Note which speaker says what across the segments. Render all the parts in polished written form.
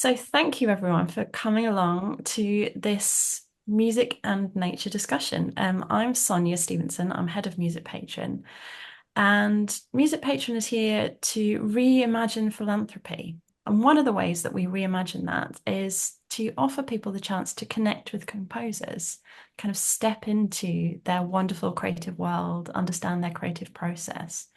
Speaker 1: So thank you everyone for coming along to this music and nature discussion. I'm Sonia Stevenson. I'm head of Music Patron, and Music Patron is here to reimagine philanthropy. And one of the ways that we reimagine that is to offer people the chance to connect with composers, kind of step into their wonderful creative world, understand their creative process.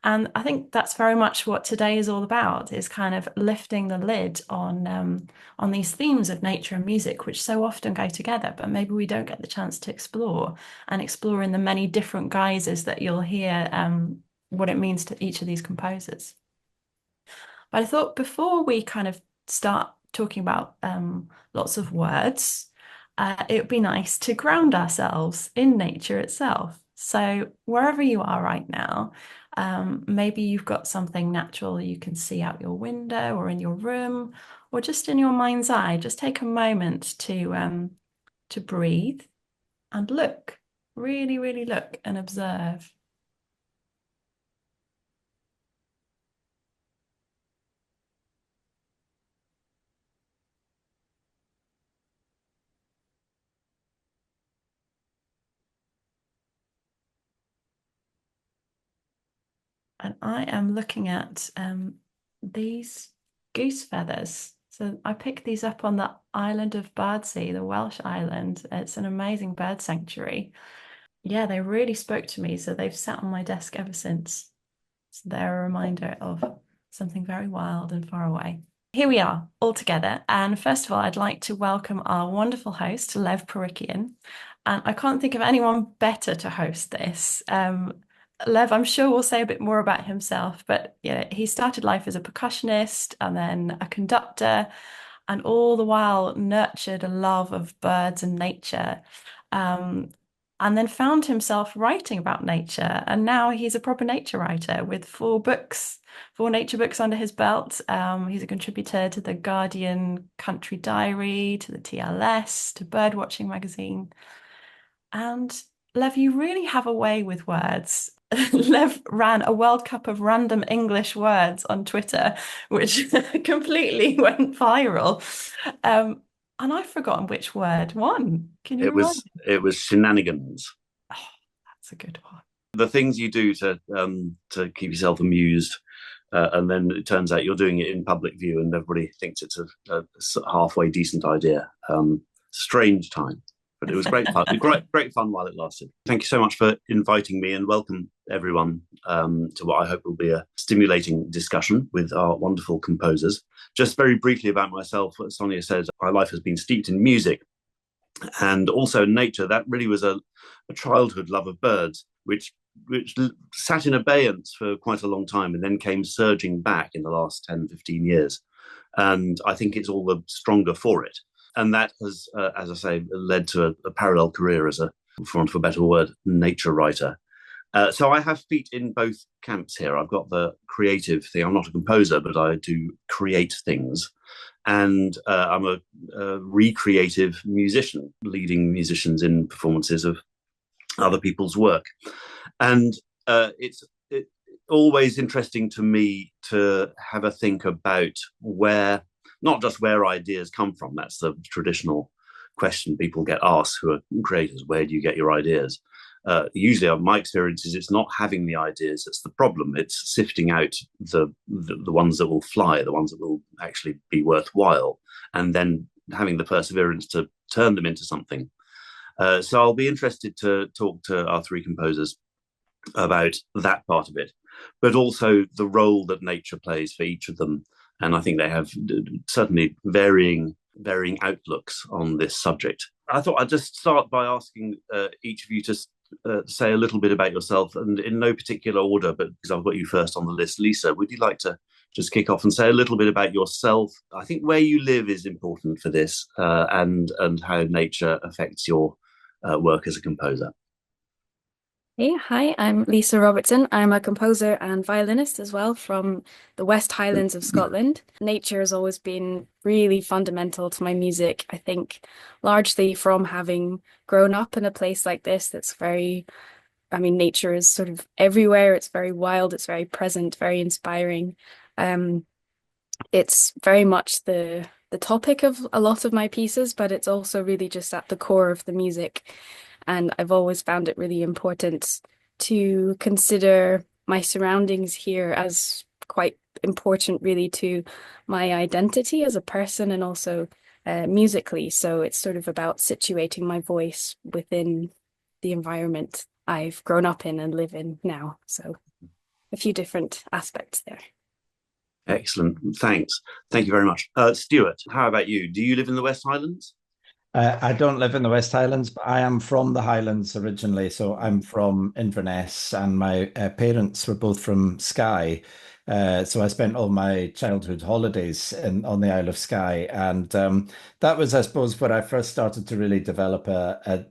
Speaker 1: And I think that's very much what today is all about, is kind of lifting the lid on these themes of nature and music, which so often go together, but maybe we don't get the chance to explore and explore in the many different guises that you'll hear what it means to each of these composers. But I thought before we kind of start talking about lots of words, it would be nice to ground ourselves in nature itself. So wherever you are right now, maybe you've got something natural you can see out your window or in your room or just in your mind's eye. Just take a moment to breathe and look, really, really look and observe. And I am looking at these goose feathers. So I picked these up on the island of Bardsey, the Welsh island. It's an amazing bird sanctuary. Yeah, they really spoke to me. So they've sat on my desk ever since. So they're a reminder of something very wild and far away. Here we are, all together. And first of all, I'd like to welcome our wonderful host, Lev Parikian. And I can't think of anyone better to host this. Lev, I'm sure will say a bit more about himself, but yeah, he started life as a percussionist and then a conductor, and all the while nurtured a love of birds and nature. Um, and then found himself writing about nature. And now he's a proper nature writer with four nature books under his belt. He's a contributor to the Guardian Country Diary, to the TLS, to Birdwatching magazine. And Lev, you really have a way with words. Lev ran a World Cup of random English words on Twitter, which completely went viral. And I've forgotten which word won. Can you
Speaker 2: It
Speaker 1: remind
Speaker 2: was
Speaker 1: me?
Speaker 2: it was shenanigans.
Speaker 1: Oh, that's a good one.
Speaker 2: The things you do to keep yourself amused, and then it turns out you're doing it in public view, and everybody thinks it's a halfway decent idea. Strange time, but it was great fun. Great fun while it lasted. Thank you so much for inviting me, and welcome everyone to what I hope will be a stimulating discussion with our wonderful composers. Just very briefly about myself, as Sonia said, my life has been steeped in music and also nature. That really was a childhood love of birds, which sat in abeyance for quite a long time and then came surging back in the last 10, 15 years. And I think it's all the stronger for it. And that has, as I say, led to a parallel career as for want of a better word, nature writer. So I have feet in both camps here. I've got the creative thing. I'm not a composer, but I do create things. And I'm a recreative musician, leading musicians in performances of other people's work. And it's always interesting to me to have a think about where, not just where ideas come from. That's the traditional question people get asked who are creators. Where do you get your ideas? Usually, my experience is it's not having the ideas that's the problem. It's sifting out the ones that will fly, the ones that will actually be worthwhile, and then having the perseverance to turn them into something. So I'll be interested to talk to our three composers about that part of it, but also the role that nature plays for each of them. And I think they have certainly varying outlooks on this subject. I thought I'd just start by asking each of you to say a little bit about yourself, and in no particular order, but because I've got you first on the list. Lisa, would you like to just kick off and say a little bit about yourself? I think where you live is important for this, and how nature affects your work as a composer.
Speaker 3: Hey, hi, I'm Lisa Robertson. I'm a composer and violinist as well from the West Highlands of Scotland. Nature has always been really fundamental to my music, I think, largely from having grown up in a place like this that's nature is sort of everywhere. It's very wild, it's very present, very inspiring. Um, It's very much the topic of a lot of my pieces, but it's also really just at the core of the music. And I've always found it really important to consider my surroundings here as quite important, really, to my identity as a person and also musically. So it's sort of about situating my voice within the environment I've grown up in and live in now. So a few different aspects there.
Speaker 2: Excellent. Thanks. Thank you very much. Stuart, how about you? Do you live in the West Highlands?
Speaker 4: I don't live in the West Highlands, but I am from the Highlands originally. So I'm from Inverness, and my parents were both from Skye. So I spent all my childhood holidays on the Isle of Skye, and that was, I suppose, where I first started to really develop a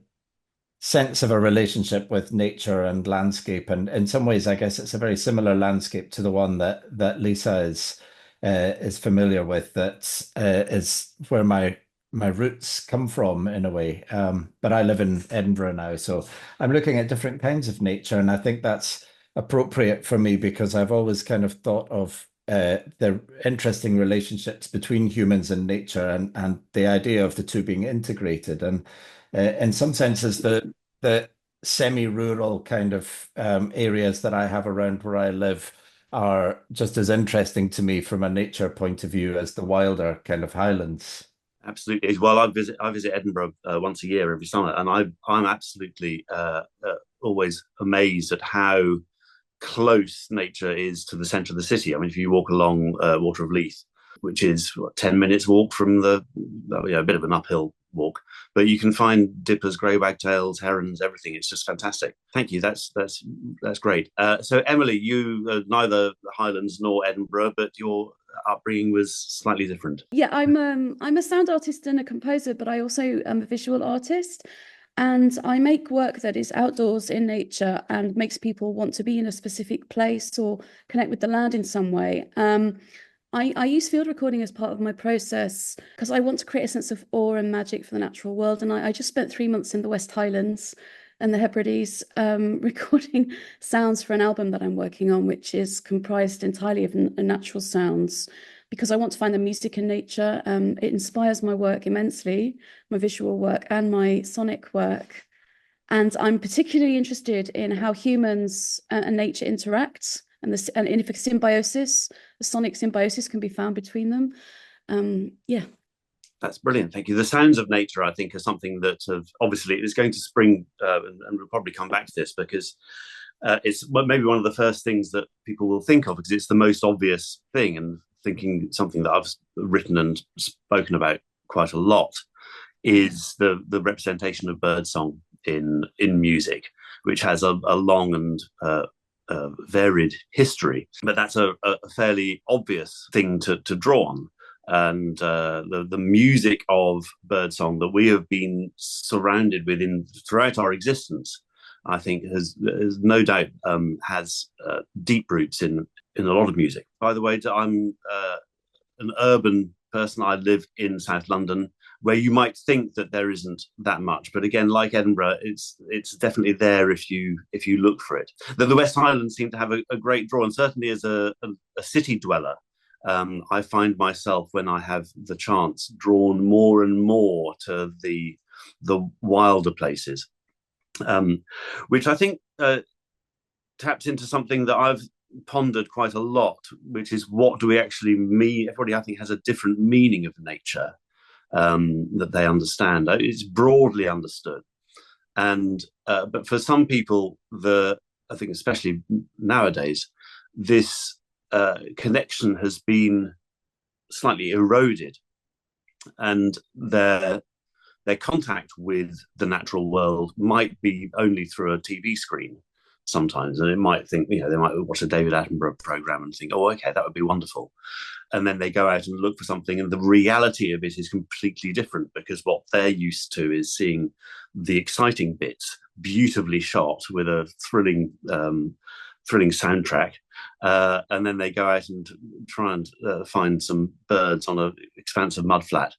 Speaker 4: sense of a relationship with nature and landscape. And in some ways, I guess it's a very similar landscape to the one that Lisa is familiar with. That is where my roots come from in a way. But I live in Edinburgh now, so I'm looking at different kinds of nature, and I think that's appropriate for me because I've always kind of thought of the interesting relationships between humans and nature, and the idea of the two being integrated. And in some senses, the semi-rural kind of areas that I have around where I live are just as interesting to me from a nature point of view as the wilder kind of highlands.
Speaker 2: Absolutely. Well, I visit Edinburgh once a year every summer, and I'm absolutely always amazed at how close nature is to the centre of the city. I mean, if you walk along Water of Leith, which is what, 10 minutes walk from a bit of an uphill walk, but you can find dippers, grey wagtails, herons, everything. It's just fantastic. Thank you. That's great. So Emily, you neither Highlands nor Edinburgh, but your upbringing was slightly different.
Speaker 5: Yeah, I'm a sound artist and a composer, but I also am a visual artist. And I make work that is outdoors in nature and makes people want to be in a specific place or connect with the land in some way. I use field recording as part of my process because I want to create a sense of awe and magic for the natural world. And I just spent 3 months in the West Highlands and the Hebrides recording sounds for an album that I'm working on, which is comprised entirely of natural sounds because I want to find the music in nature. It inspires my work immensely, my visual work and my sonic work. And I'm particularly interested in how humans and nature interact and if a symbiosis, a sonic symbiosis can be found between them. Yeah.
Speaker 2: That's brilliant. Thank you. The sounds of nature, I think, are something that obviously is going to spring, and we'll probably come back to this because it's maybe one of the first things that people will think of because it's the most obvious thing. And thinking something that I've written and spoken about quite a lot is the representation of birdsong in music, which has a long and varied history. But that's a fairly obvious thing to draw on. And the music of birdsong that we have been surrounded with throughout our existence, I think, has no doubt has deep roots in a lot of music. By the way, I'm an urban person. I live in South London, where you might think that there isn't that much, but again, like Edinburgh, it's definitely there if you look for it. The West Highlands seem to have a great draw, and certainly as a city dweller, I find myself, when I have the chance, drawn more and more to the wilder places, which I think taps into something that I've pondered quite a lot, which is what do we actually mean? Everybody, I think, has a different meaning of nature that they understand. It's broadly understood, and but for some people, I think especially nowadays, this connection has been slightly eroded, and their contact with the natural world might be only through a TV screen sometimes, and they might watch a David Attenborough program and think, oh, okay, that would be wonderful, and then they go out and look for something, and the reality of it is completely different because what they're used to is seeing the exciting bits beautifully shot with a thrilling thrilling soundtrack. And then they go out and try and find some birds on an expansive mudflat,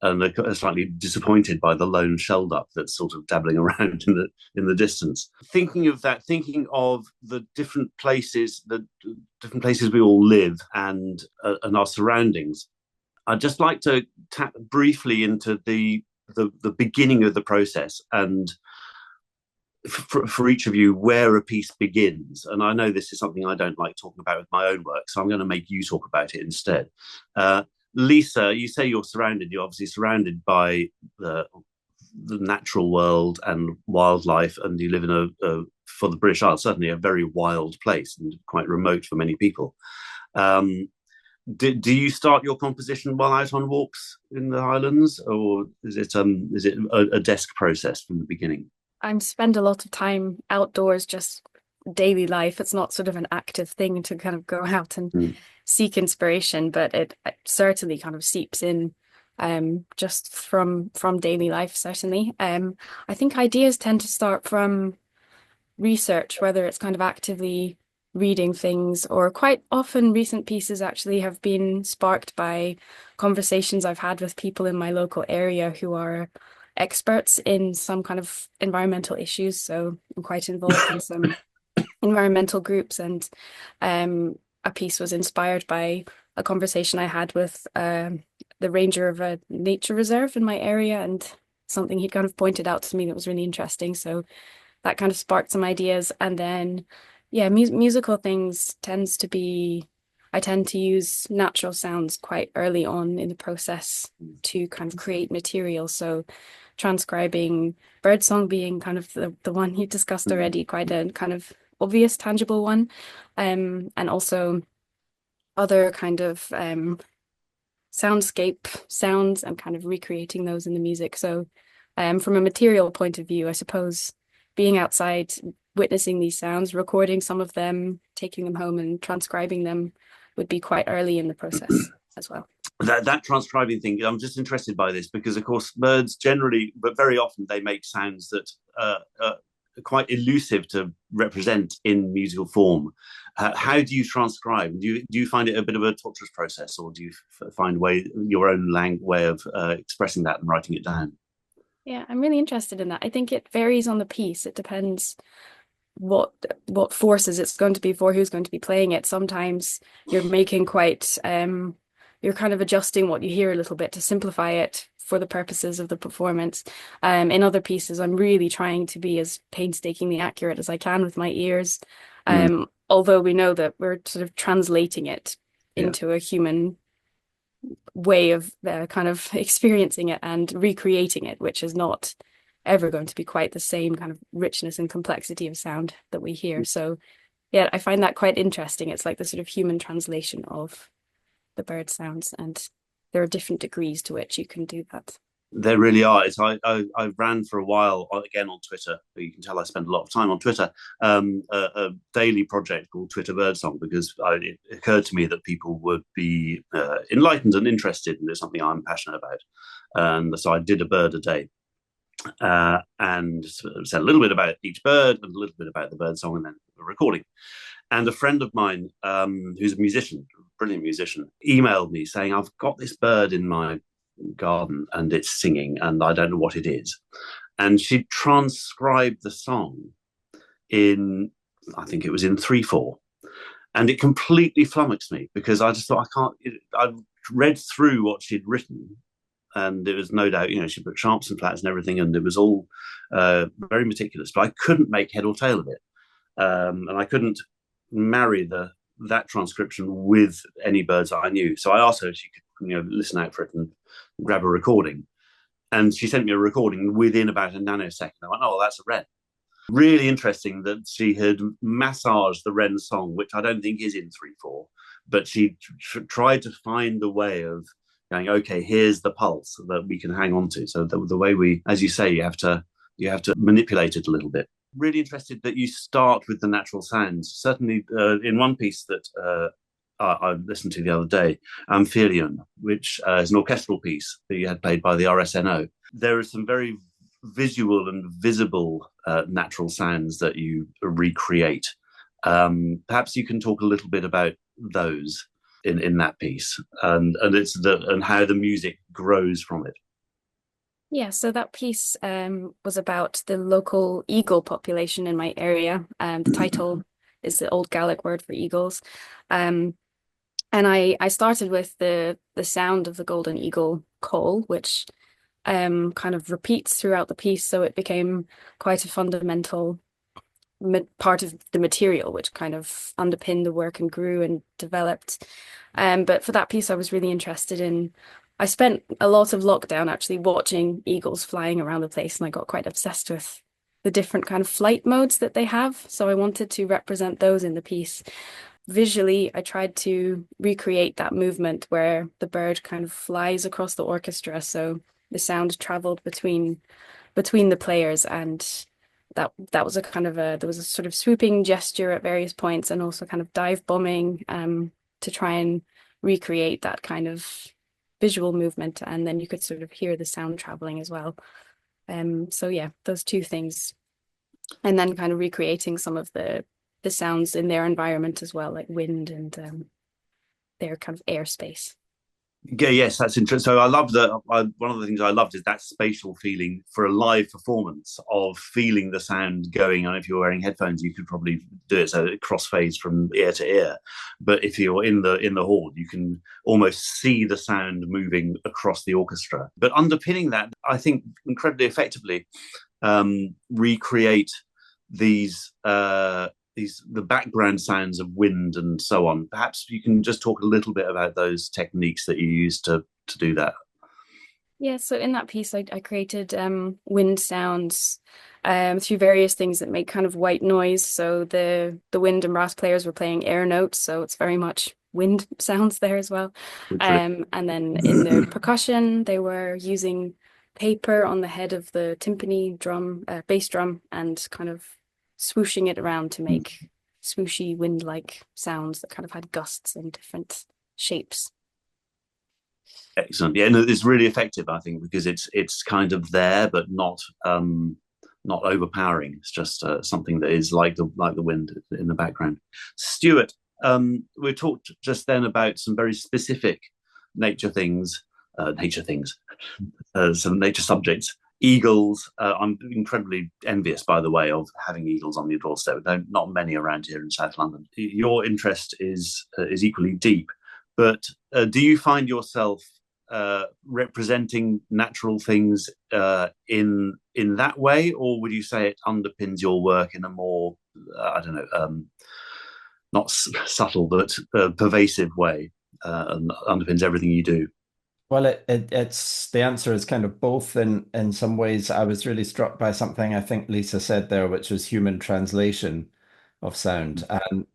Speaker 2: and they're slightly disappointed by the lone shelduck that's sort of dabbling around in the distance. Thinking of the different places we all live and our surroundings, I'd just like to tap briefly into the beginning of the process, and for each of you, where a piece begins. And I know this is something I don't like talking about with my own work, so I'm going to make you talk about it instead. Lisa, you say you're obviously surrounded by the natural world and wildlife, and you live in for the British Isles, certainly a very wild place and quite remote for many people. Do you start your composition while out on walks in the Highlands, or is it a desk process from the beginning?
Speaker 3: I spend a lot of time outdoors, just daily life. It's not sort of an active thing to kind of go out and seek inspiration, but it certainly kind of seeps in just from daily life, certainly. I think ideas tend to start from research, whether it's kind of actively reading things, or quite often recent pieces actually have been sparked by conversations I've had with people in my local area who are experts in some kind of environmental issues. So I'm quite involved in some environmental groups, and a piece was inspired by a conversation I had with the ranger of a nature reserve in my area, and something he'd kind of pointed out to me that was really interesting. So that kind of sparked some ideas. And then, yeah, musical things I tend to use natural sounds quite early on in the process to kind of create material. So transcribing, birdsong being kind of the one you discussed already, quite a kind of obvious, tangible one. And also other kind of soundscape sounds and kind of recreating those in the music. So from a material point of view, I suppose being outside, witnessing these sounds, recording some of them, taking them home and transcribing them would be quite early in the process as well.
Speaker 2: That transcribing thing, I'm just interested by this because, of course, birds generally, but very often, they make sounds that are quite elusive to represent in musical form. How do you transcribe? Do you find it a bit of a torturous process, or do you find your own way of expressing that and writing it down?
Speaker 3: Yeah, I'm really interested in that. I think it varies on the piece. It depends what forces it's going to be for, who's going to be playing it. Sometimes you're making quite you're kind of adjusting what you hear a little bit to simplify it for the purposes of the performance. In other pieces, I'm really trying to be as painstakingly accurate as I can with my ears. Although we know that we're sort of translating it into a human way of kind of experiencing it and recreating it, which is not ever going to be quite the same kind of richness and complexity of sound that we hear. So yeah, I find that quite interesting. It's like the sort of human translation of the bird sounds, and there are different degrees to which you can do that.
Speaker 2: There really are. I ran for a while, again on Twitter, but you can tell I spend a lot of time on Twitter, a daily project called Twitter Birdsong, because it occurred to me that people would be enlightened and interested, and it's something I'm passionate about. And so I did a bird a day, and said a little bit about each bird and a little bit about the birdsong, and then a recording. And a friend of mine, who's a musician, a brilliant musician, emailed me saying, I've got this bird in my garden and it's singing and I don't know what it is. And she transcribed the song in, I think it was in 3/4. And it completely flummoxed me because I just thought, I read through what she'd written, and there was no doubt, she put sharps and flats and everything, and it was all very meticulous, but I couldn't make head or tail of it. And I couldn't marry that transcription with any birds that I knew. So I asked her if she could listen out for it and grab a recording. And she sent me a recording within about a nanosecond. I went, oh, that's a wren. Really interesting that she had massaged the wren song, which I don't think is in 3/4, but she tried to find a way of going, okay, here's the pulse that we can hang on to. So the way we, as you say, you have to manipulate it a little bit. Really interested that you start with the natural sounds. Certainly in one piece that I listened to the other day, fior-eun, which is an orchestral piece that you had played by the RSNO. There are some very visual and visible natural sounds that you recreate. Perhaps you can talk a little bit about those in that piece, and how the music grows from it.
Speaker 3: Yeah, so that piece was about the local eagle population in my area. The title is the Old Gaelic word for eagles. And I started with the sound of the golden eagle call, which kind of repeats throughout the piece. So it became quite a fundamental part of the material, which kind of underpinned the work and grew and developed. But for that piece, I was really interested in. I spent a lot of lockdown actually watching eagles flying around the place, and I got quite obsessed with the different kind of flight modes that they have. So I wanted to represent those in the piece. Visually, I tried to recreate that movement where the bird kind of flies across the orchestra. So the sound traveled between the players, and that was a kind of there was a sort of swooping gesture at various points, and also kind of dive bombing to try and recreate that kind of visual movement, and then you could sort of hear the sound traveling as well. So yeah, those two things, and then kind of recreating some of the sounds in their environment as well, like wind and their kind of airspace.
Speaker 2: Yeah, yes, that's interesting. So I love that. One of the things I loved is that spatial feeling for a live performance of feeling the sound going. And if you're wearing headphones, you could probably do it so it crossfades from ear to ear. But if you're in the hall, you can almost see the sound moving across the orchestra. But underpinning that, I think incredibly effectively, recreate these the background sounds of wind and so on. Perhaps you can just talk a little bit about those techniques that you use to do that.
Speaker 3: Yeah, so in that piece, I created wind sounds through various things that make kind of white noise. So the wind and brass players were playing air notes, so it's very much wind sounds there as well. And then in the percussion, they were using paper on the head of the timpani drum, bass drum, and kind of swooshing it around to make swooshy wind-like sounds that kind of had gusts and different shapes.
Speaker 2: Excellent. Yeah, no, it's really effective, I think, because it's kind of there, but not overpowering. It's just something that is like the wind in the background. Stuart, we talked just then about some very specific nature things, some nature subjects. Eagles. I'm incredibly envious, by the way, of having eagles on your doorstep. Not many around here in South London. Your interest is equally deep, but do you find yourself representing natural things in that way, or would you say it underpins your work in a more I don't know, not subtle but pervasive way, and underpins everything you do?
Speaker 4: Well, it's the answer is kind of both in some ways. I was really struck by something I think Lisa said there, which was human translation of sound,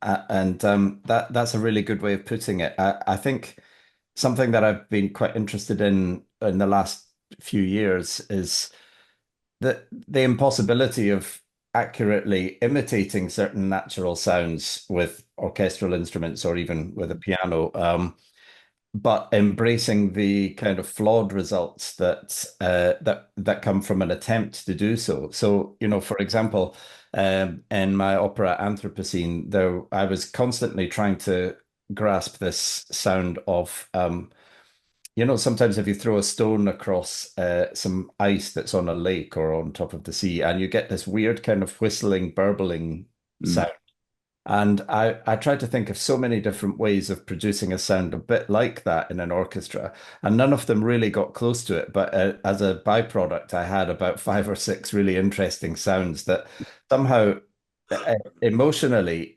Speaker 4: and that's a really good way of putting it. I think something that I've been quite interested in the last few years is the impossibility of accurately imitating certain natural sounds with orchestral instruments or even with a piano. But embracing the kind of flawed results that come from an attempt to do so. So, for example, in my opera Anthropocene, though, I was constantly trying to grasp this sound of, sometimes if you throw a stone across some ice that's on a lake or on top of the sea, and you get this weird kind of whistling, burbling sound. And I tried to think of so many different ways of producing a sound a bit like that in an orchestra, and none of them really got close to it. But as a byproduct, I had about 5 or 6 really interesting sounds that somehow emotionally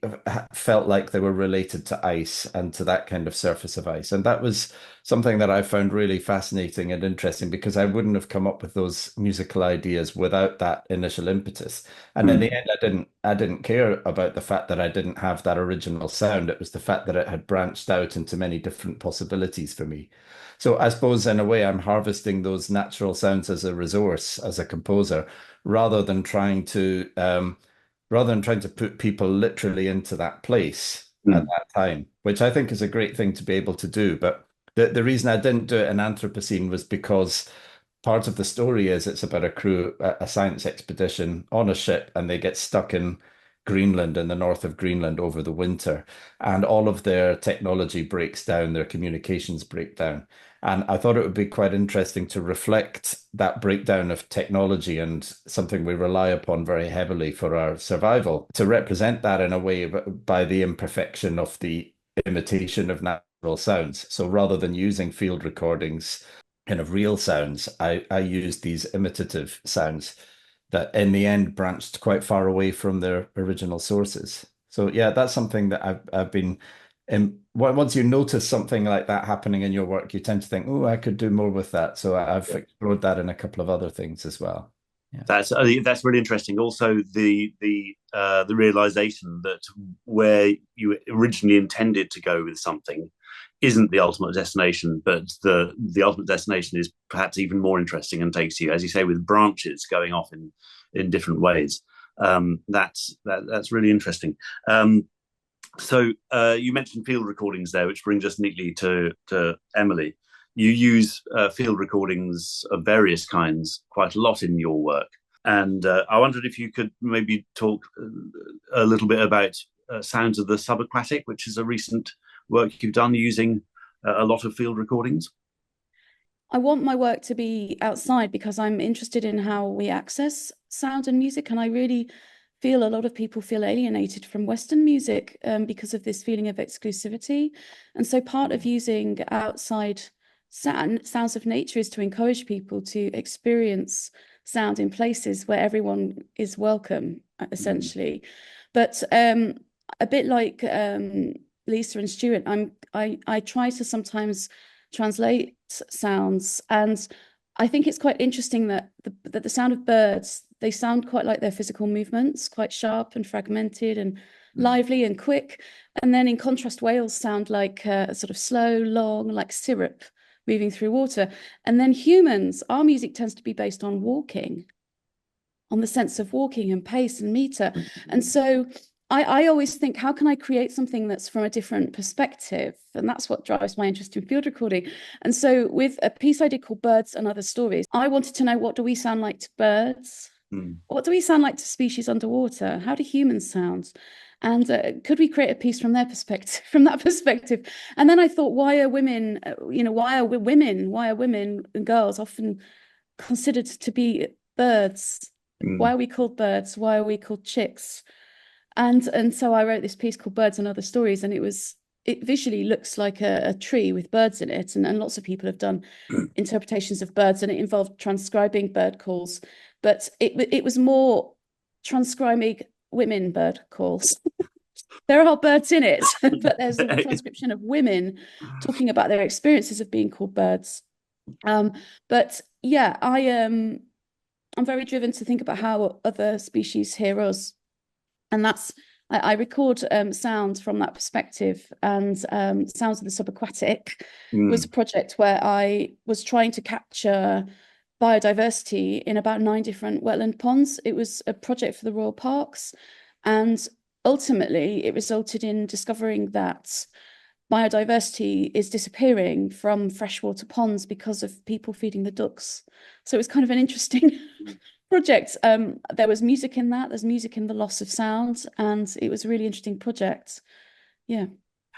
Speaker 4: felt like they were related to ice and to that kind of surface of ice. And that was something that I found really fascinating and interesting, because I wouldn't have come up with those musical ideas without that initial impetus. And in the end, I didn't care about the fact that I didn't have that original sound. It was the fact that it had branched out into many different possibilities for me. So I suppose in a way I'm harvesting those natural sounds as a resource, as a composer, rather than trying to put people literally into that place at that time, which I think is a great thing to be able to do. But the reason I didn't do it in Anthropocene was because part of the story is it's about a crew, a science expedition on a ship, and they get stuck in Greenland, in the north of Greenland over the winter, and all of their technology breaks down, their communications break down. And I thought it would be quite interesting to reflect that breakdown of technology and something we rely upon very heavily for our survival, to represent that in a way by the imperfection of the imitation of natural sounds. So rather than using field recordings, kind of real sounds, I used these imitative sounds that in the end branched quite far away from their original sources. So yeah, that's something that I've been once you notice something like that happening in your work, you tend to think, oh, I could do more with that. So I've explored that in a couple of other things as well. Yeah.
Speaker 2: That's really interesting. Also, the realization that where you originally intended to go with something isn't the ultimate destination, but the ultimate destination is perhaps even more interesting and takes you, as you say, with branches going off in different ways. That's really interesting. So you mentioned field recordings there, which brings us neatly to Emily. You use field recordings of various kinds quite a lot in your work. And I wondered if you could maybe talk a little bit about Sounds of the Subaquatic, which is a recent work you've done using a lot of field recordings.
Speaker 5: I want my work to be outside because I'm interested in how we access sound and music. And I really feel a lot of people feel alienated from Western music because of this feeling of exclusivity. And so part of using outside sounds of nature is to encourage people to experience sound in places where everyone is welcome, essentially. But a bit like Lisa and Stuart, I try to sometimes translate sounds, and I think it's quite interesting that the sound of birds, they sound quite like their physical movements, quite sharp and fragmented and lively and quick. And then in contrast, whales sound like sort of slow, long, like syrup moving through water. And then humans, our music tends to be based on walking, on the sense of walking and pace and meter. And so I always think, how can I create something that's from a different perspective? And that's what drives my interest in field recording. And so with a piece I did called Birds and Other Stories, I wanted to know, what do we sound like to birds? What do we sound like to species underwater? How do humans sound? And could we create a piece from their perspective, from that perspective? And then I thought, why are women and girls often considered to be birds? Why are we called birds? Why are we called chicks? And so I wrote this piece called Birds and Other Stories, and it visually looks like a tree with birds in it, and lots of people have done interpretations of birds, and it involved transcribing bird calls, but it was more transcribing women bird calls. There are birds in it, but there's a transcription of women talking about their experiences of being called birds. But yeah, I'm very driven to think about how other species hear us. And I record sounds from that perspective. And Sounds of the Subaquatic was a project where I was trying to capture biodiversity in about 9 different wetland ponds. It was a project for the Royal Parks. And ultimately, it resulted in discovering that biodiversity is disappearing from freshwater ponds because of people feeding the ducks. So it was kind of an interesting project. There was music in that. There's music in the loss of sound, and it was a really interesting project. Yeah.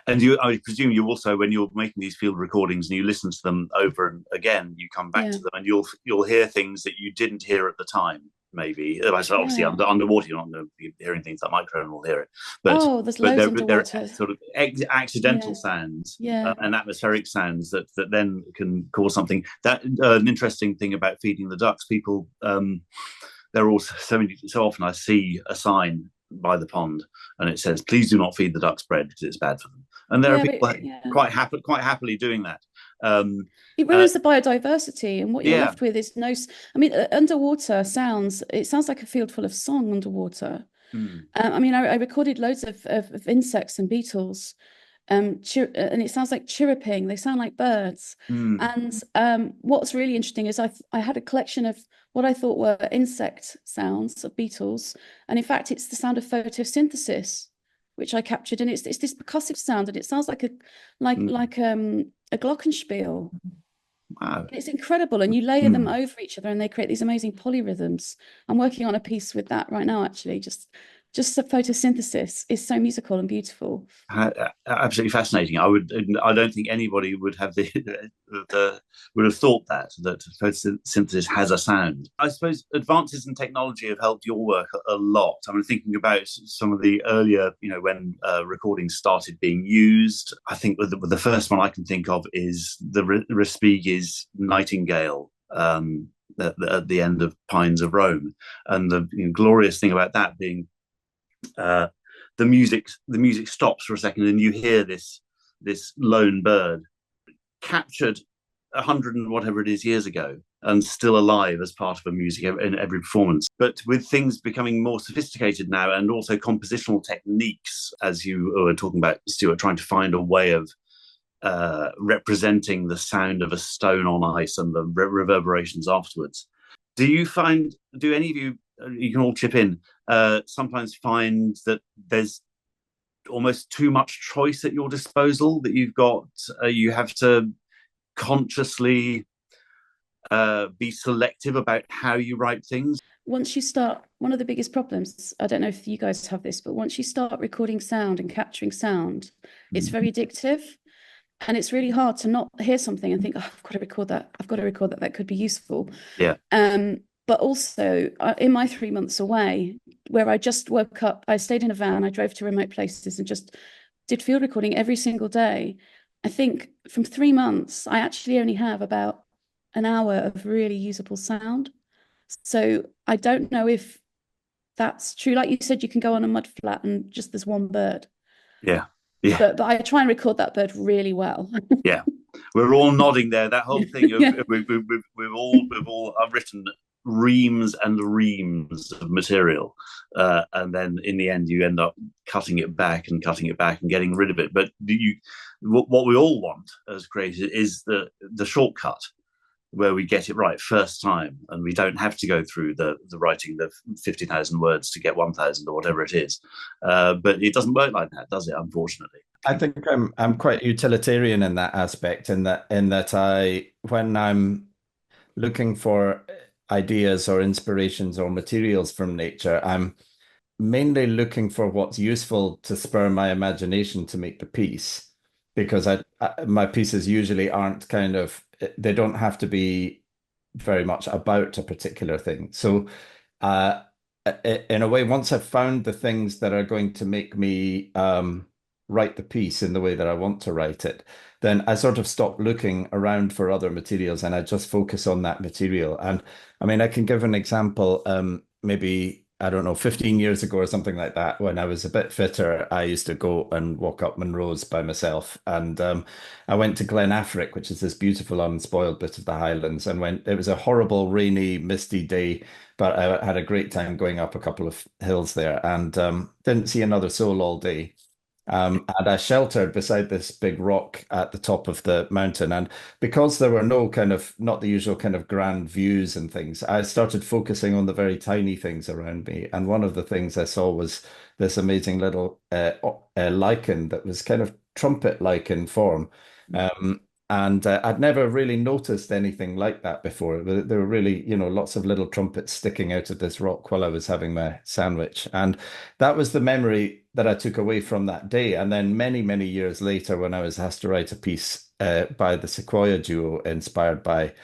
Speaker 2: And I presume you also, when you're making these field recordings and you listen to them over and again, you come back to them and you'll hear things that you didn't hear at the time. Maybe obviously underwater, you're not going to be hearing things like microphone will hear it. But
Speaker 5: there's loads underwater.
Speaker 2: There are sort of accidental sounds and atmospheric sounds that then can cause something. That an interesting thing about feeding the ducks. People, they're also so often I see a sign by the pond and it says, "Please do not feed the ducks bread because it's bad for them." And there are people quite happily doing that.
Speaker 5: It ruins the biodiversity, and what you're left with is underwater sounds. It sounds like a field full of song underwater. I recorded loads of insects and beetles, and it sounds like chirruping. They sound like birds. And what's really interesting is I had a collection of what I thought were insect sounds of beetles, and in fact, it's the sound of photosynthesis, which I captured, and it's this percussive sound, and it sounds like a glockenspiel.
Speaker 2: Wow.
Speaker 5: It's incredible, and you layer them over each other and they create these amazing polyrhythms. I'm working on a piece with that right now, actually, just just the photosynthesis is so musical and beautiful.
Speaker 2: Absolutely fascinating. I don't think anybody would have would have thought that photosynthesis has a sound. I suppose advances in technology have helped your work a lot. I'm thinking about some of the earlier, when recordings started being used. I think the first one I can think of is the Respighi's Nightingale. At the end of Pines of Rome, and the glorious thing about that being the music stops for a second, and you hear this lone bird captured 100 and whatever it is years ago, and still alive as part of a music in every performance. But with things becoming more sophisticated now, and also compositional techniques, as you were talking about, Stuart, trying to find a way of representing the sound of a stone on ice and the reverberations afterwards. Do any of you, you can all chip in, sometimes find that there's almost too much choice at your disposal, that you have to consciously be selective about how you write things?
Speaker 5: Once you start, one of the biggest problems, I don't know if you guys have this, but once you start recording sound and capturing sound, it's very addictive. And it's really hard to not hear something and think, oh, I've got to record that. That could be useful.
Speaker 2: Yeah.
Speaker 5: But also in my 3 months away, where I just woke up, I stayed in a van, I drove to remote places and just did field recording every single day. I think from 3 months, I actually only have about an hour of really usable sound. So I don't know if that's true. Like you said, you can go on a mud flat and just there's one bird.
Speaker 2: Yeah. Yeah.
Speaker 5: But I try and record that bird really well.
Speaker 2: Yeah, we're all nodding there. That whole thing of
Speaker 5: Yeah.
Speaker 2: we've all written reams and reams of material, and then in the end you end up cutting it back and getting rid of it. But what we all want as creators is the shortcut, where we get it right first time, and we don't have to go through the writing the 50,000 words to get 1,000 or whatever it is. But it doesn't work like that, does it? Unfortunately.
Speaker 4: I think I'm quite utilitarian in that aspect, in that when I'm looking for ideas or inspirations or materials from nature, I'm mainly looking for what's useful to spur my imagination to make the piece, because my pieces usually aren't they don't have to be very much about a particular thing. So in a way, once I've found the things that are going to make me write the piece in the way that I want to write it, then I sort of stop looking around for other materials and I just focus on that material. And I mean, I can give an example, maybe, I don't know, 15 years ago or something like that, when I was a bit fitter, I used to go and walk up Monroe's by myself. And I went to Glen Affric, which is this beautiful unspoiled bit of the Highlands, and it was a horrible, rainy, misty day, but I had a great time going up a couple of hills there, and didn't see another soul all day. And I sheltered beside this big rock at the top of the mountain. And because there were not the usual kind of grand views and things, I started focusing on the very tiny things around me. And one of the things I saw was this amazing little lichen that was kind of trumpet-like in form. And I'd never really noticed anything like that before. There were really, lots of little trumpets sticking out of this rock while I was having my sandwich. And that was the memory that I took away from that day. And then many, many years later, when I was asked to write a piece by the Sequoia duo, inspired by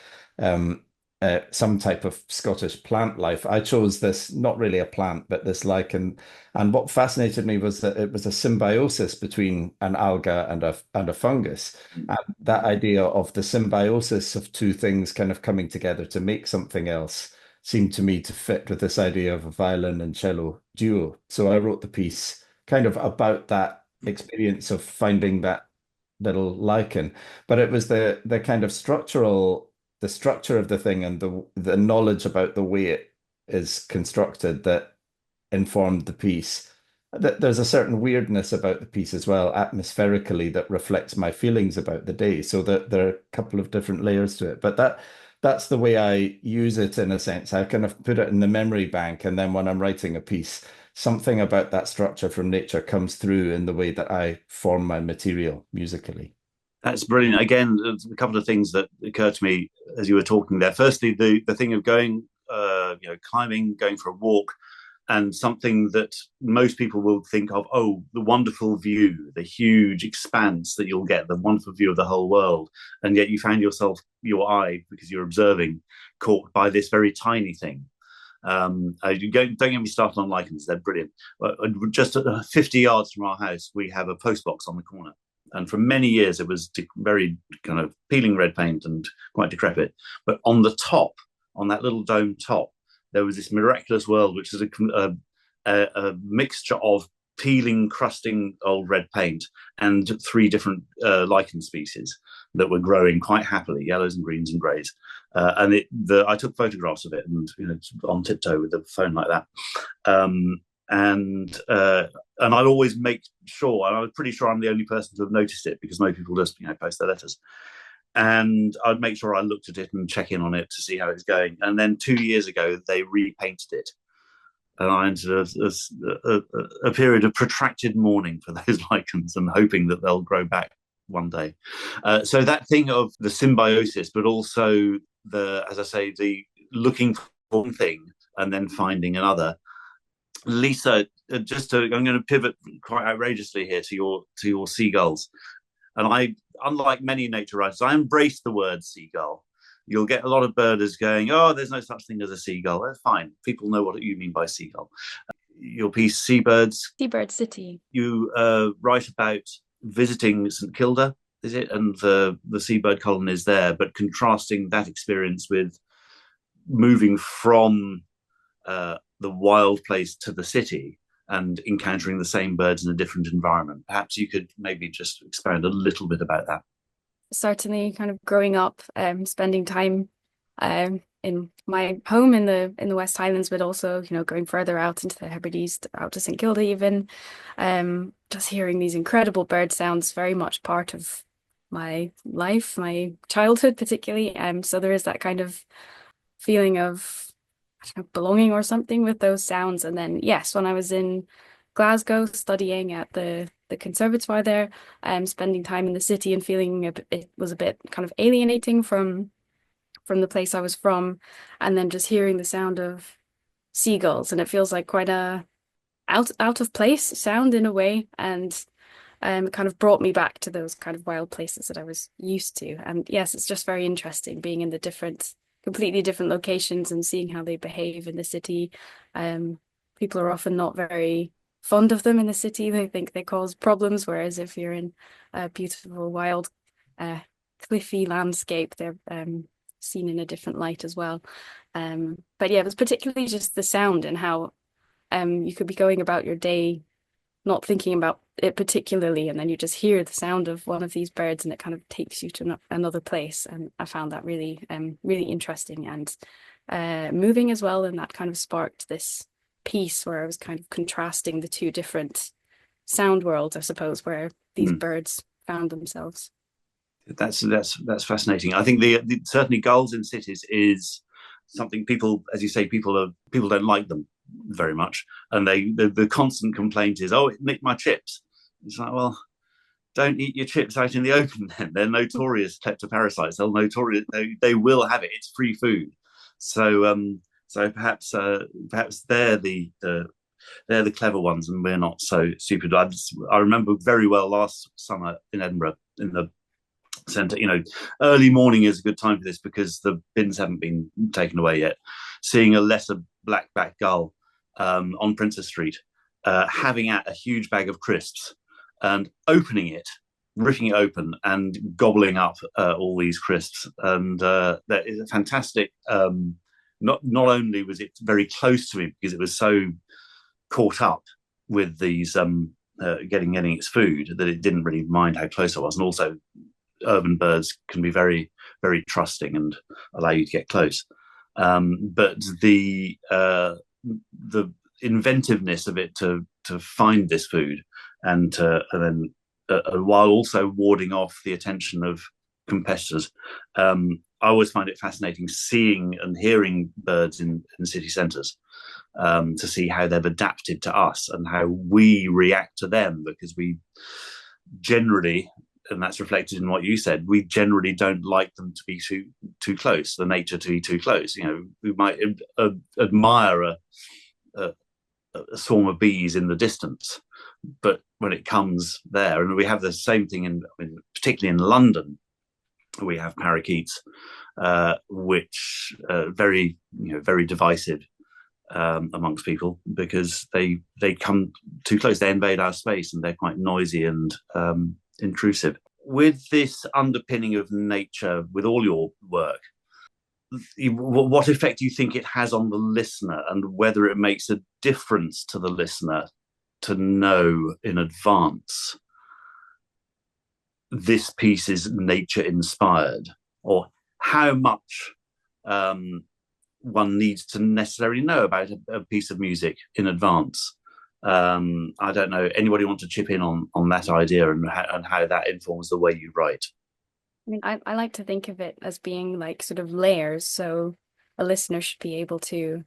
Speaker 4: some type of Scottish plant life, I chose this, not really a plant, but this lichen. And what fascinated me was that it was a symbiosis between an alga and a fungus. And that idea of the symbiosis of two things kind of coming together to make something else seemed to me to fit with this idea of a violin and cello duo. So I wrote the piece kind of about that experience of finding that little lichen. But it was the kind of the structure of the thing and the knowledge about the way it is constructed that informed the piece. There's a certain weirdness about the piece as well, atmospherically, that reflects my feelings about the day. So that there are a couple of different layers to it. But that's the way I use it, in a sense. I kind of put it in the memory bank, and then when I'm writing a piece, something about that structure from nature comes through in the way that I form my material musically.
Speaker 2: That's brilliant. Again, a couple of things that occurred to me as you were talking there. Firstly, the thing of going, climbing, going for a walk, and something that most people will think of, oh, the wonderful view, the huge expanse that you'll get, the wonderful view of the whole world. And yet you found your eye, because you're observing, caught by this very tiny thing. Don't get me started on lichens, they're brilliant. Just 50 yards from our house, we have a postbox on the corner. And for many years, it was very kind of peeling red paint and quite decrepit. But on the top, on that little dome top, there was this miraculous world, which is a mixture of peeling, crusting old red paint and 3 different lichen species that were growing quite happily, yellows and greens and greys. I took photographs of it, and on tiptoe with the phone like that. And I'd always make sure, and I was pretty sure I'm the only person to have noticed it, because most people just post their letters. And I'd make sure I looked at it and check in on it to see how it's going. And then 2 years ago, they repainted it. And I entered a period of protracted mourning for those lichens and hoping that they'll grow back one day. So that thing of the symbiosis, but also the looking for one thing and then finding another. Lisa, I'm going to pivot quite outrageously here to your seagulls. And unlike many nature writers, I embrace the word seagull. You'll get a lot of birders going, oh, there's no such thing as a seagull. That's fine. People know what you mean by seagull. Your piece, Seabirds.
Speaker 3: Seabird City.
Speaker 2: You write about visiting St Kilda, is it? And the seabird colonies there, but contrasting that experience with moving from the wild place to the city and encountering the same birds in a different environment. Perhaps you could maybe just expand a little bit about that.
Speaker 3: Certainly, kind of growing up, spending time in my home in the West Highlands, but also going further out into the Hebrides, out to St Kilda even, just hearing these incredible bird sounds, very much part of my life, my childhood particularly. So there is that kind of feeling of belonging or something with those sounds. And then yes, when I was in Glasgow studying at the conservatoire there, spending time in the city and feeling it was a bit kind of alienating from the place I was from, and then just hearing the sound of seagulls, and it feels like quite a out of place sound in a way, and it kind of brought me back to those kind of wild places that I was used to. And yes, it's just very interesting being in the completely different locations and seeing how they behave in the city. People are often not very fond of them in the city. They think they cause problems, whereas if you're in a beautiful, wild, cliffy landscape, they're seen in a different light as well. But yeah, it was particularly just the sound and how you could be going about your day not thinking about it particularly, and then you just hear the sound of one of these birds and it kind of takes you to another place. And I found that really really interesting and moving as well, and that kind of sparked this piece where I was kind of contrasting the 2 different sound worlds, I suppose, where these birds found themselves.
Speaker 2: That's fascinating. I think certainly gulls in cities is something people, as you say, people don't like them very much, and the constant complaint is, oh, it nicked my chips. It's like, well, don't eat your chips out in the open then. They're notorious kleptoparasites. They will have it. It's free food. So perhaps they're the clever ones, and we're not so stupid. I remember very well last summer in Edinburgh in the centre. Early morning is a good time for this because the bins haven't been taken away yet. Seeing a lesser black-backed gull on Princess Street, having a huge bag of crisps and opening it, ripping it open and gobbling up all these crisps. And that is a fantastic. Not only was it very close to me because it was so caught up with these getting its food that it didn't really mind how close I was, and also urban birds can be very, very trusting and allow you to get close. But the inventiveness of it to find this food and then while also warding off the attention of competitors. I always find it fascinating seeing and hearing birds in city centres, to see how they've adapted to us and how we react to them, because we generally, and that's reflected in what you said, we generally don't like them to be too close, the nature to be too close. We might admire a swarm of bees in the distance. But when it comes there, and we have the same thing particularly in London, we have parakeets, which very divisive amongst people, because they come too close. They invade our space, and they're quite noisy and intrusive. With this underpinning of nature, with all your work, what effect do you think it has on the listener, and whether it makes a difference to the listener to know in advance this piece is nature inspired, or how much one needs to necessarily know about a piece of music in advance? I don't know. Anybody want to chip in on that idea and how that informs the way you write?
Speaker 3: I mean, I like to think of it as being like sort of layers. So a listener should be able to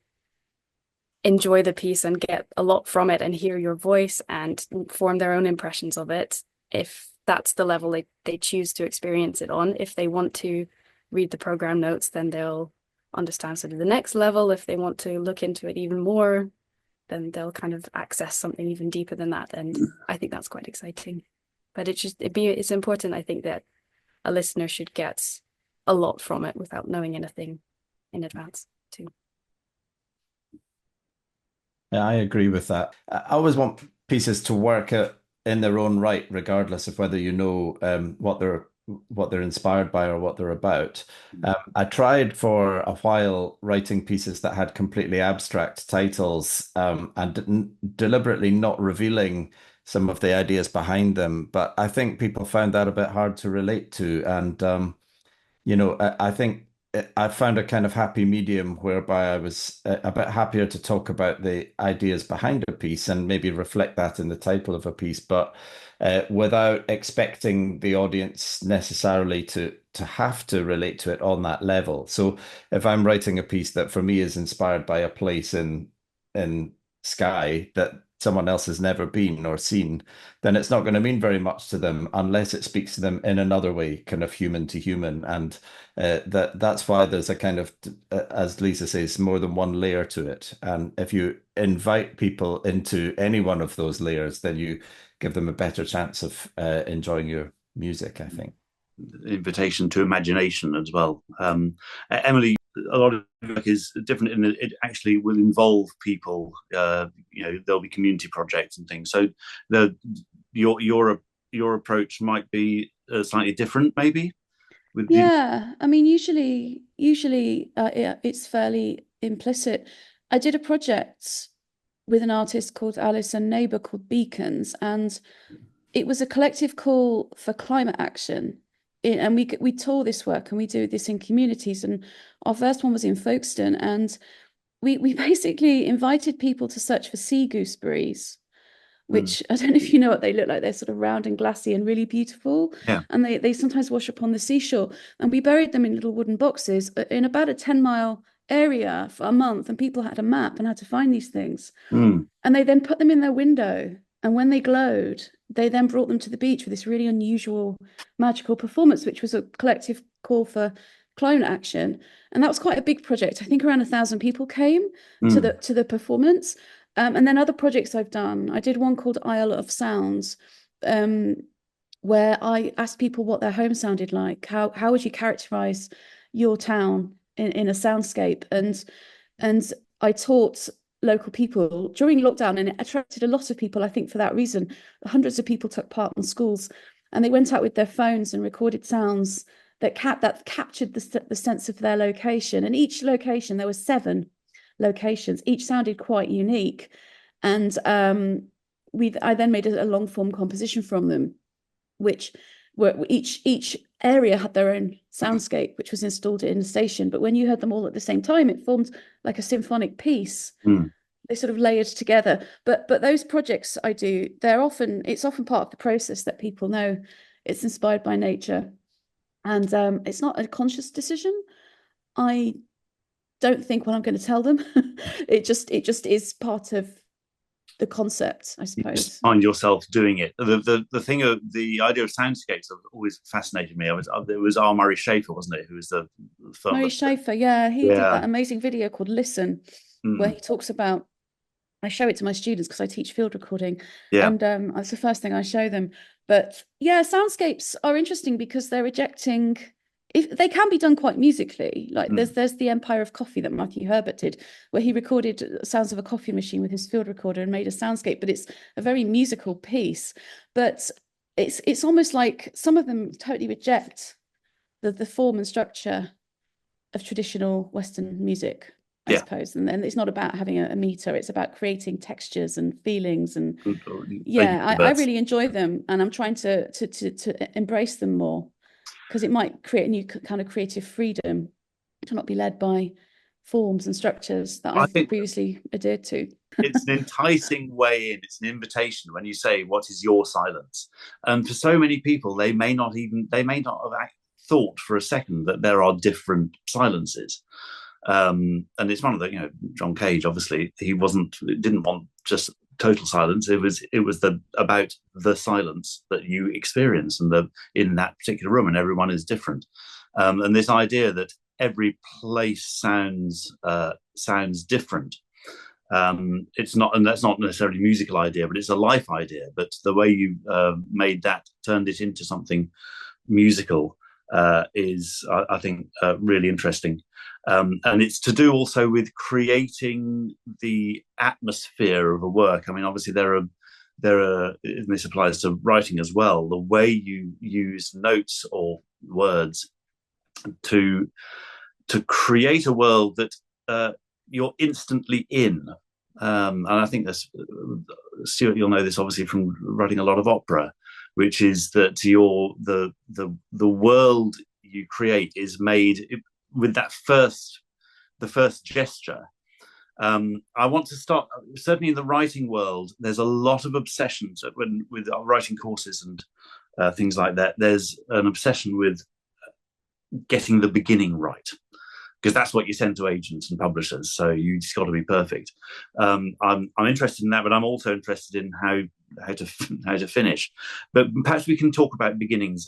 Speaker 3: enjoy the piece and get a lot from it and hear your voice and form their own impressions of it, if that's the level they choose to experience it on. If they want to read the program notes, then they'll understand sort of the next level. If they want to look into it even more, then they'll kind of access something even deeper than that. And I think that's quite exciting. But it's important, I think, that a listener should get a lot from it without knowing anything in advance too.
Speaker 4: Yeah, I agree with that. I always want pieces to work in their own right, regardless of whether you know what they're inspired by or what they're about. I tried for a while writing pieces that had completely abstract titles and deliberately not revealing some of the ideas behind them. But I think people found that a bit hard to relate to. And, I think I found a kind of happy medium whereby I was a bit happier to talk about the ideas behind a piece and maybe reflect that in the title of a piece, but without expecting the audience necessarily to have to relate to it on that level. So if I'm writing a piece that for me is inspired by a place in Skye that someone else has never been or seen, then it's not going to mean very much to them unless it speaks to them in another way, kind of human to human. And that's why there's a kind of, as Lisa says, more than one layer to it. And if you invite people into any one of those layers, then you give them a better chance of enjoying your music, I think.
Speaker 2: Invitation to imagination as well. Emily, a lot of work is different in that it actually will involve people. There'll be community projects and things. So your approach might be slightly different, maybe.
Speaker 5: I mean, usually it's fairly implicit. I did a project with an artist called Alice and neighbour called Beacons, and it was a collective call for climate action. And we tour this work, and we do this in communities. And our first one was in Folkestone, and we basically invited people to search for sea gooseberries, which I don't know if you know what they look like. They're sort of round and glassy and really beautiful.
Speaker 2: Yeah.
Speaker 5: And they sometimes wash up on the seashore. And we buried them in little wooden boxes in about a 10-mile area for a month. And people had a map and had to find these things. And they then put them in their window. And when they glowed, they then brought them to the beach with this really unusual, magical performance, which was a collective call for climate action. And that was quite a big project. I think around 1,000 people came to the performance. And then other projects I've done, I did one called Isle of Sounds, where I asked people what their home sounded like. How would you characterize your town in a soundscape? And I taught local people during lockdown, and it attracted a lot of people, I think, for that reason. Hundreds of people took part in schools, and they went out with their phones and recorded sounds that captured the sense of their location. And each location, there were 7 locations, each sounded quite unique. And I then made a long form composition from them, which were each area had their own soundscape, which was installed in the station. But when you heard them all at the same time, it formed like a symphonic piece. They sort of layered together. But those projects I do, it's often part of the process that people know it's inspired by nature. And it's not a conscious decision. I don't think what I'm going to tell them. It just is part of the concept, I suppose.
Speaker 2: You just find yourself doing it. The idea of soundscapes have always fascinated me. It was R. Murray Schafer, wasn't it? Who was the film?
Speaker 5: Murray Schafer, yeah. He did that amazing video called Listen, where he talks about I show it to my students because I teach field recording,
Speaker 2: Yeah.
Speaker 5: and that's the first thing I show them. But yeah, soundscapes are interesting because they're rejecting. If they can be done quite musically, like there's the Empire of Coffee that Matthew Herbert did, where he recorded sounds of a coffee machine with his field recorder and made a soundscape. But it's a very musical piece. But it's almost like some of them totally reject the form and structure of traditional Western music, I suppose. And then it's not about having a meter, it's about creating textures and feelings. And yeah, I really enjoy them, and I'm trying to embrace them more, because it might create a new kind of creative freedom to not be led by forms and structures that I've previously adhered to.
Speaker 2: It's an enticing way in. It's an invitation when you say, "What is your silence?" And for so many people, they may not have thought for a second that there are different silences. And it's one of the, John Cage, obviously, didn't want just total silence. It was about the silence that you experience in that particular room, and everyone is different. And this idea that every place sounds different. It's not, and that's not necessarily a musical idea, but it's a life idea. But the way you turned it into something musical is, I think, really interesting. And it's to do also with creating the atmosphere of a work. I mean, obviously there are, and this applies to writing as well, the way you use notes or words to create a world that you're instantly in. And I think that's, Stuart, you'll know this obviously from writing a lot of opera, which is that the world you create is made with the first gesture. I want to start, certainly in the writing world, there's a lot of obsessions with our writing courses and things like that. There's an obsession with getting the beginning right, because that's what you send to agents and publishers. So you just got to be perfect. I'm interested in that, but I'm also interested in how to finish. But perhaps we can talk about beginnings.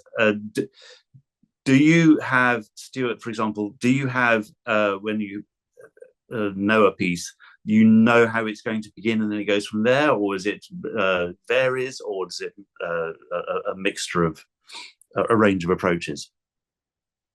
Speaker 2: Do you have, Stuart, for example, when you know a piece, you know how it's going to begin and then it goes from there, or is it varies, or is it a mixture of a range of approaches?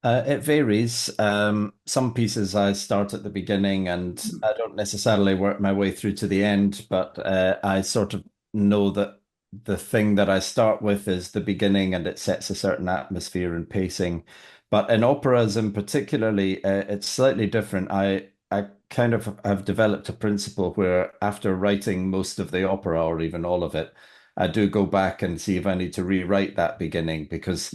Speaker 4: It varies. Some pieces I start at the beginning and I don't necessarily work my way through to the end, but I sort of know that the thing that I start with is the beginning and it sets a certain atmosphere and pacing. But in operas in particularly, it's slightly different. I kind of have developed a principle where after writing most of the opera or even all of it, I do go back and see if I need to rewrite that beginning, because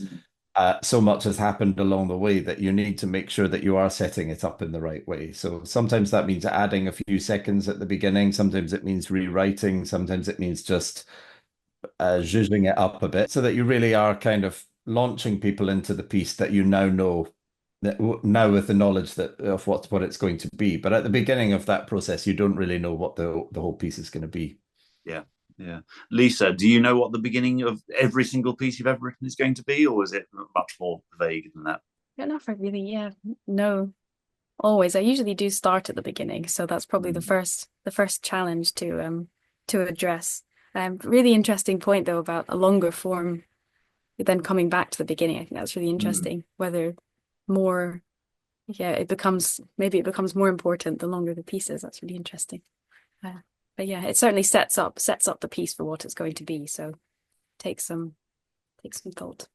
Speaker 4: so much has happened along the way that you need to make sure that you are setting it up in the right way. So sometimes that means adding a few seconds at the beginning. Sometimes it means rewriting. Sometimes it means just zhuzhing it up a bit so that you really are kind of launching people into the piece that you now know, that now with the knowledge of what it's going to be. But at the beginning of that process, you don't really know what the whole piece is going to be.
Speaker 2: Yeah. Yeah. Lisa, do you know what the beginning of every single piece you've ever written is going to be, or is it much more vague than that?
Speaker 3: I don't know if I really, no, always. I usually do start at the beginning, so that's probably the first challenge to address. Really interesting point though about a longer form, then coming back to the beginning. I think that's really interesting. Whether more, it becomes more important the longer the piece is. That's really interesting. But yeah, it certainly sets up the piece for what it's going to be. So take some thought.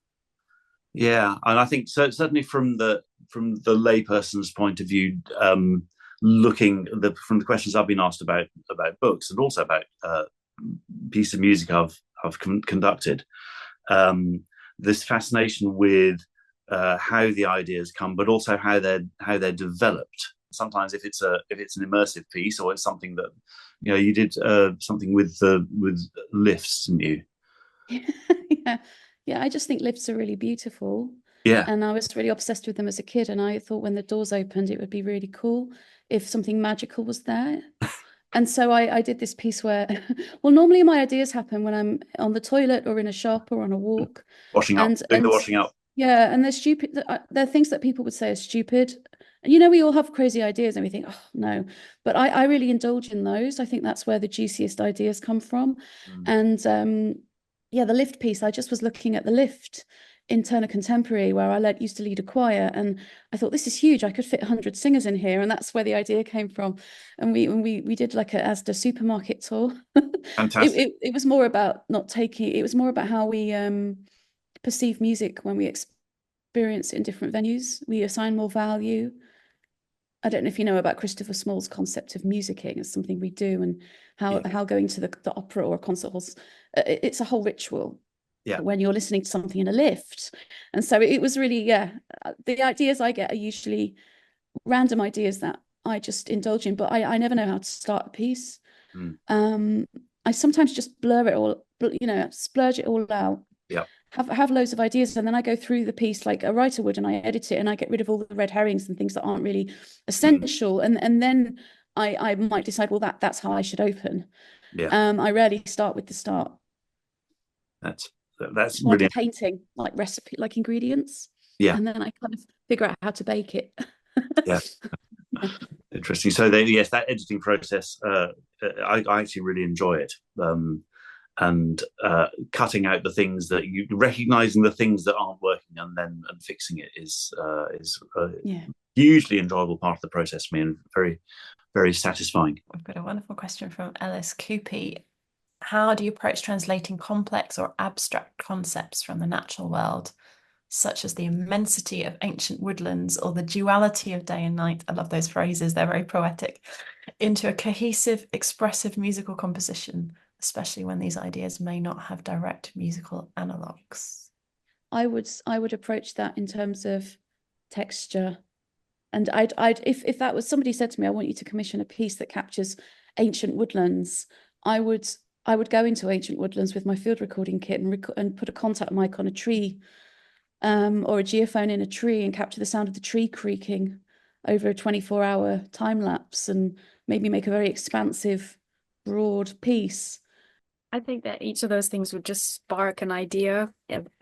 Speaker 2: Yeah, and I think certainly from the layperson's point of view, looking from the questions I've been asked about books and also about piece of music I've conducted, this fascination with how the ideas come, but also how they're developed. Sometimes if it's an immersive piece, or it's something that you did something with lifts, didn't you?
Speaker 5: Yeah, I just think lifts are really beautiful.
Speaker 2: Yeah.
Speaker 5: And I was really obsessed with them as a kid, and I thought when the doors opened it would be really cool if something magical was there. And so I did this piece where, well, normally my ideas happen when I'm on the toilet or in a shop or on a walk.
Speaker 2: Washing up.
Speaker 5: And
Speaker 2: washing up.
Speaker 5: Yeah, and they're stupid. They're things that people would say are stupid. And, you know, we all have crazy ideas and we think, oh, no. But I really indulge in those. I think that's where the juiciest ideas come from. And yeah, the lift piece, I just was looking at the lift in Turner Contemporary, where I used to lead a choir, and I thought, this is huge. I could fit 100 singers in here, and that's where the idea came from. And we did like a Asda supermarket tour.
Speaker 2: Fantastic.
Speaker 5: It was more about not taking. It was more about how we perceive music when we experience it in different venues. We assign more value. I don't know if you know about Christopher Small's concept of musicking as something we do, and how going to the opera or concert halls, it's a whole ritual.
Speaker 2: Yeah.
Speaker 5: When you're listening to something in a lift. And so it was really, the ideas I get are usually random ideas that I just indulge in, but I never know how to start a piece. I sometimes just blur it all, you know, splurge it all out.
Speaker 2: Yeah.
Speaker 5: Have loads of ideas, and then I go through the piece like a writer would, and I edit it, and I get rid of all the red herrings and things that aren't really essential. And then I might decide, well, that's how I should open.
Speaker 2: Yeah.
Speaker 5: I rarely start with the start.
Speaker 2: That's
Speaker 5: like
Speaker 2: really
Speaker 5: a painting, like recipe, like ingredients.
Speaker 2: Yeah.
Speaker 5: And then I kind of figure out how to bake it.
Speaker 2: Yeah. Interesting. So yes, that editing process, I actually really enjoy it. And cutting out the things that you recognizing the things that aren't working and fixing it is a hugely enjoyable part of the process for me, and very, very satisfying.
Speaker 1: We've got a wonderful question from Ellis Coopy. How do you approach translating complex or abstract concepts from the natural world, such as the immensity of ancient woodlands or the duality of day and night? I love those phrases, they're very poetic, into a cohesive, expressive musical composition, especially when these ideas may not have direct musical analogues?
Speaker 5: I would approach that in terms of texture. And I'd if that was, somebody said to me, I want you to commission a piece that captures ancient woodlands, I would go into ancient woodlands with my field recording kit and put a contact mic on a tree, or a geophone in a tree, and capture the sound of the tree creaking over a 24-hour time lapse, and maybe make a very expansive, broad piece.
Speaker 3: I think that each of those things would just spark an idea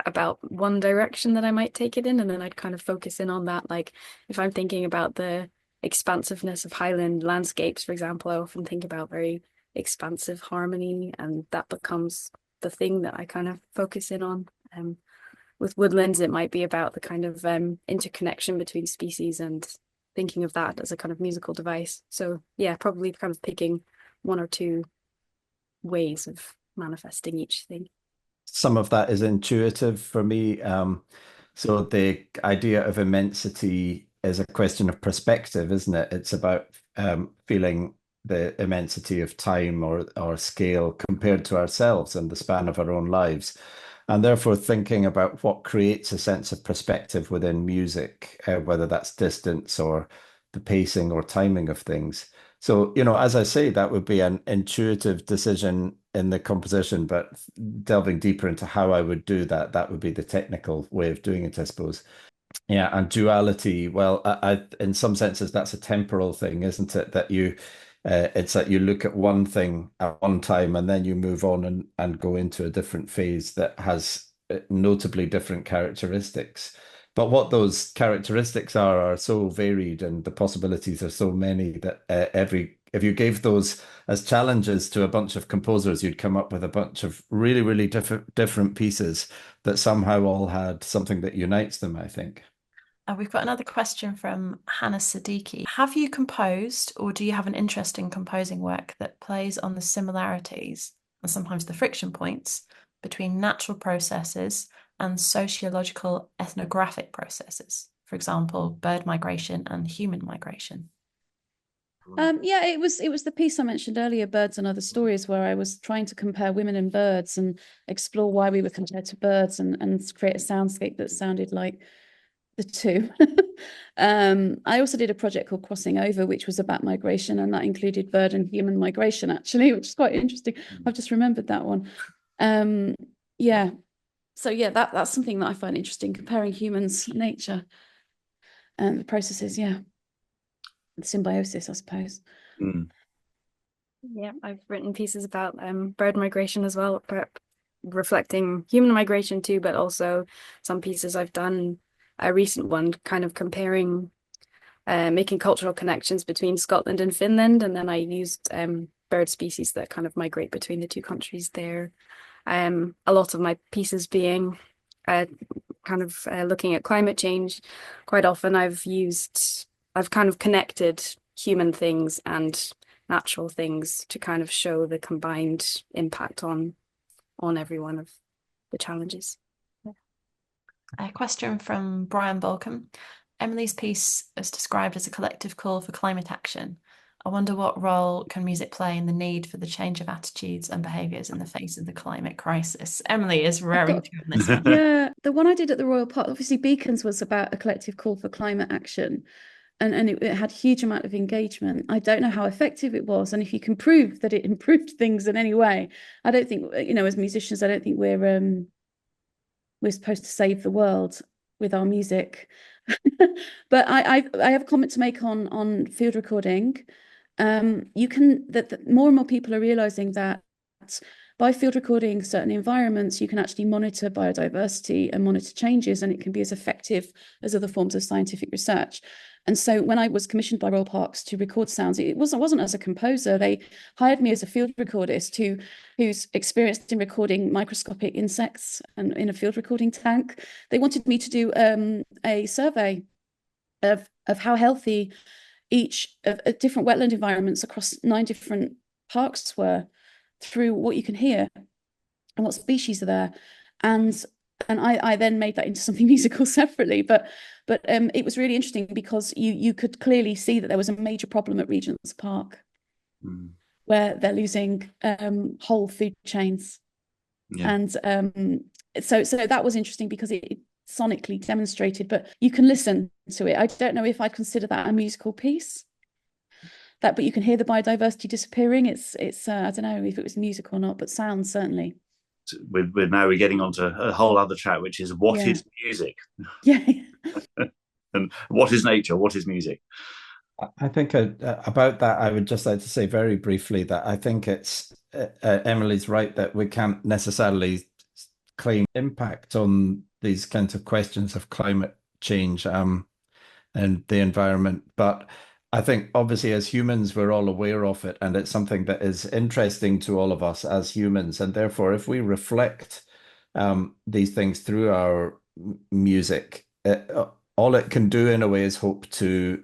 Speaker 3: about one direction that I might take it in, and then I'd kind of focus in on that. Like if I'm thinking about the expansiveness of Highland landscapes, for example, I often think about very expansive harmony, and that becomes the thing that I kind of focus in on. With woodlands, it might be about the kind of interconnection between species and thinking of that as a kind of musical device. So yeah, probably kind of picking one or two ways of manifesting each thing.
Speaker 4: Some of that is intuitive for me. So the idea of immensity is a question of perspective, isn't it? It's about feeling the immensity of time or scale compared to ourselves and the span of our own lives. And therefore thinking about what creates a sense of perspective within music, whether that's distance or the pacing or timing of things. So, you know, as I say, that would be an intuitive decision in the composition, but delving deeper into how I would do that, that would be the technical way of doing it, I suppose. Yeah, and duality, well, I in some senses, that's a temporal thing, isn't it? That it's that you look at one thing at one time and then you move on and go into a different phase that has notably different characteristics. But what those characteristics are so varied, and the possibilities are so many that if you gave those as challenges to a bunch of composers, you'd come up with a bunch of really, really different pieces that somehow all had something that unites them, I think.
Speaker 1: We've got another question from Hannah Siddiqui. Have you composed, or do you have an interest in composing work that plays on the similarities and sometimes the friction points between natural processes and sociological ethnographic processes? For example, bird migration and human migration.
Speaker 5: Yeah, it was the piece I mentioned earlier, Birds and Other Stories, where I was trying to compare women and birds and explore why we were compared to birds, and create a soundscape that sounded like the two. I also did a project called Crossing Over, which was about migration, and that included bird and human migration, actually, which is quite interesting. I've just remembered that one. Yeah. So yeah, that's something that I find interesting, comparing humans, nature, and the processes, yeah. The symbiosis, I suppose.
Speaker 3: Yeah, I've written pieces about bird migration as well, reflecting human migration too, but also some pieces I've done. A recent one kind of comparing making cultural connections between Scotland and Finland. And then I used bird species that kind of migrate between the two countries there. A lot of my pieces being looking at climate change. Quite often I've kind of connected human things and natural things to kind of show the combined impact on every one of the challenges.
Speaker 1: A question from Brian Balcom. Emily's piece is described as a collective call for climate action. I wonder what role can music play in the need for the change of attitudes and behaviours in the face of the climate crisis? Emily is raring to go on this one.
Speaker 5: Yeah, the one I did at the Royal Park, obviously Beacons was about a collective call for climate action. And it had a huge amount of engagement. I don't know how effective it was. And if you can prove that it improved things in any way, I don't think, as musicians, I don't think we're supposed to save the world with our music. But I have a comment to make on field recording. That more and more people are realizing that by field recording certain environments, you can actually monitor biodiversity and monitor changes, and it can be as effective as other forms of scientific research. And so when I was commissioned by Royal Parks to record sounds, I wasn't as a composer. They hired me as a field recordist who's experienced in recording microscopic insects and in a field recording tank. They wanted me to do a survey of how healthy each of different wetland environments across 9 different parks were through what you can hear and what species are there. And I then made that into something musical separately, but it was really interesting because you could clearly see that there was a major problem at Regent's Park where they're losing whole food chains. Yeah. And so that was interesting because it sonically demonstrated, but you can listen to it. I don't know if I'd consider that a musical piece. But you can hear the biodiversity disappearing. It's I don't know if it was music or not, but sound certainly.
Speaker 2: We're getting onto a whole other chat, which is what is music?
Speaker 5: Yeah.
Speaker 2: And what is nature? What is music?
Speaker 4: I think about that, I would just like to say very briefly that I think it's Emily's right that we can't necessarily claim impact on these kinds of questions of climate change and the environment, but I think obviously as humans, we're all aware of it, and it's something that is interesting to all of us as humans. And therefore, if we reflect these things through our music, all it can do in a way is hope to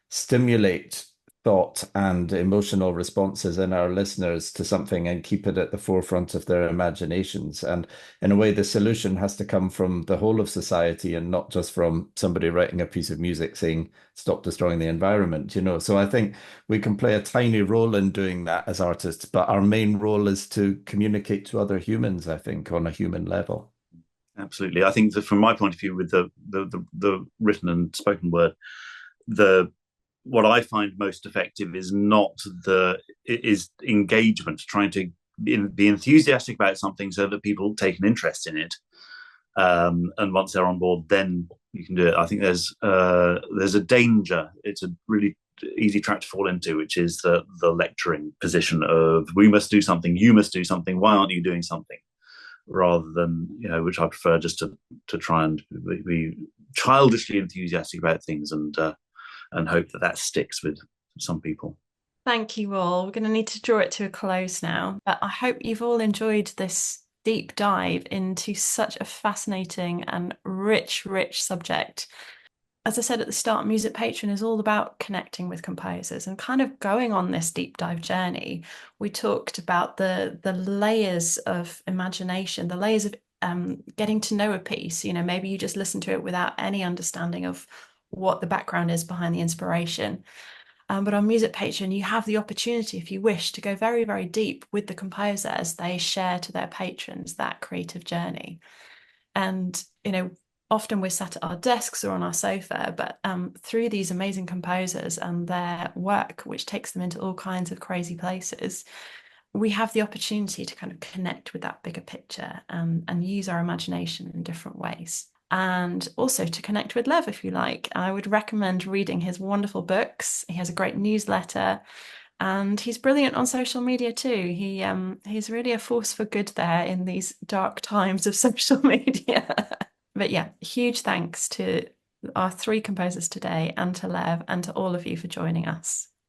Speaker 4: stimulate thought and emotional responses in our listeners to something and keep it at the forefront of their imaginations. And in a way, the solution has to come from the whole of society and not just from somebody writing a piece of music saying, stop destroying the environment, So I think we can play a tiny role in doing that as artists, but our main role is to communicate to other humans, I think, on a human level.
Speaker 2: Absolutely. I think that from my point of view, with the written and spoken word, what I find most effective is engagement, trying to be enthusiastic about something so that people take an interest in it. And once they're on board, then you can do it. I think there's a danger. It's a really easy trap to fall into, which is the lecturing position of we must do something, you must do something, why aren't you doing something? Rather than, which I prefer just to try and be childishly enthusiastic about things and hope that sticks with some people.
Speaker 1: Thank you all. We're going to need to draw it to a close now, but I hope you've all enjoyed this deep dive into such a fascinating and rich subject. As I said at the start, Music Patron is all about connecting with composers and kind of going on this deep dive journey. We talked about the layers of imagination, the layers of getting to know a piece. Maybe you just listen to it without any understanding of what the background is behind the inspiration. But on Music Patron, you have the opportunity, if you wish, to go very, very deep with the composer as they share to their patrons that creative journey. And, often we're sat at our desks or on our sofa, but through these amazing composers and their work, which takes them into all kinds of crazy places, we have the opportunity to kind of connect with that bigger picture and use our imagination in different ways. And also to connect with Lev, if you like. I would recommend reading his wonderful books. He has a great newsletter, and he's brilliant on social media too. He's really a force for good there in these dark times of social media. But yeah, huge thanks to our three composers today, and to Lev, and to all of you for joining us.